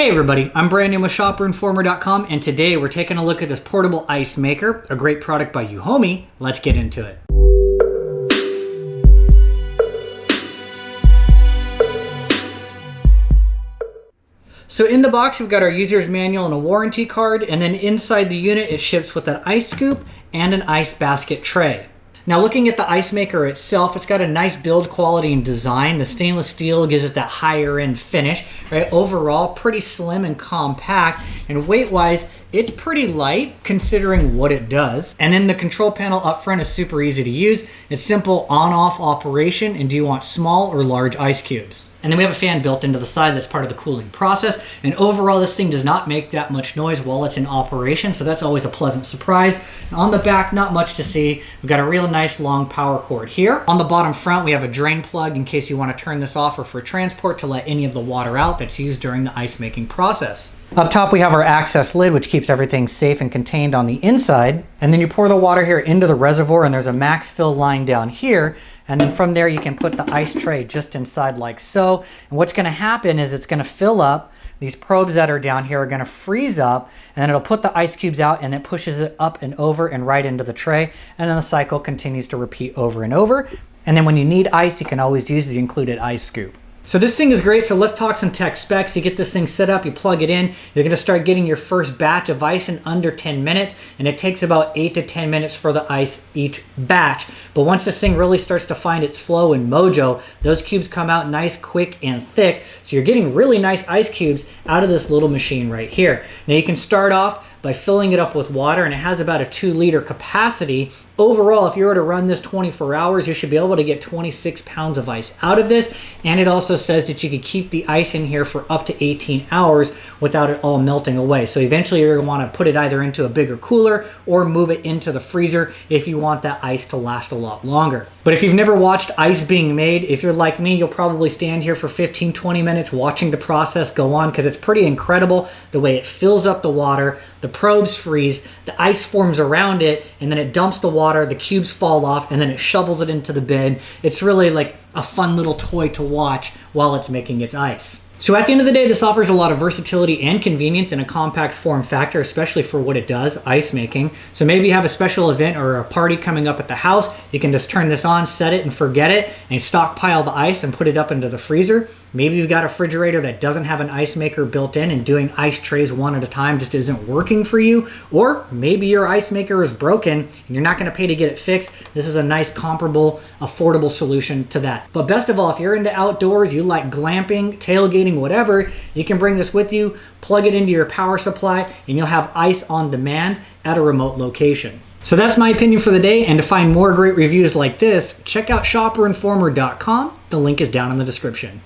Hey everybody, I'm Brandon with ShopperInformer.com, and today we're taking a look at this portable ice maker, a great product by EUHOMY. Let's get into it. So in the box, we've got our user's manual and a warranty card, and then inside the unit, it ships with an ice scoop and an ice basket tray. Now looking at the ice maker itself, it's got a nice build quality and design. The stainless steel gives it that higher end finish, right? Overall, pretty slim and compact, and weight-wise, it's pretty light considering what it does. And then the control panel up front is super easy to use. It's simple on-off operation, and do you want small or large ice cubes? And then we have a fan built into the side that's part of the cooling process. And overall, this thing does not make that much noise while it's in operation, so that's always a pleasant surprise. And on the back, not much to see. We've got a real nice long power cord here. On the bottom front, we have a drain plug in case you want to turn this off or for transport to let any of the water out that's used during the ice making process. Up top, we have our access lid, which keeps everything safe and contained on the inside. And then you pour the water here into the reservoir, and there's a max fill line down here. And then from there, you can put the ice tray just inside like so. And what's gonna happen is it's gonna fill up. These probes that are down here are gonna freeze up, and then it'll put the ice cubes out, and it pushes it up and over and right into the tray. And then the cycle continues to repeat over and over. And then when you need ice, you can always use the included ice scoop. So this thing is great, so let's talk some tech specs. You get this thing set up, you plug it in, you're gonna start getting your first batch of ice in under 10 minutes, and it takes about 8 to 10 minutes for the ice each batch. But once this thing really starts to find its flow and mojo, those cubes come out nice, quick, and thick, so you're getting really nice ice cubes out of this little machine right here. Now you can start off by filling it up with water, and it has about a 2-liter capacity. Overall, if you were to run this 24 hours, you should be able to get 26 pounds of ice out of this. And it also says that you could keep the ice in here for up to 18 hours without it all melting away. So eventually you're gonna wanna put it either into a bigger cooler or move it into the freezer if you want that ice to last a lot longer. But if you've never watched ice being made, if you're like me, you'll probably stand here for 15, 20 minutes watching the process go on, because it's pretty incredible the way it fills up the water, the probes freeze, the ice forms around it, and then it dumps the water, the cubes fall off, and then it shovels it into the bin. It's really like a fun little toy to watch while it's making its ice. So at the end of the day, this offers a lot of versatility and convenience in a compact form factor, especially for what it does, ice making. So maybe you have a special event or a party coming up at the house, you can just turn this on, set it and forget it, and stockpile the ice and put it up into the freezer. Maybe you've got a refrigerator that doesn't have an ice maker built in, and doing ice trays one at a time just isn't working for you. Or maybe your ice maker is broken and you're not gonna pay to get it fixed. This is a nice, comparable, affordable solution to that. But best of all, if you're into outdoors, you like glamping, tailgating, whatever, you can bring this with you, plug it into your power supply, and you'll have ice on demand at a remote location. So that's my opinion for the day, and to find more great reviews like this, check out ShopperInformer.com. The link is down in the description.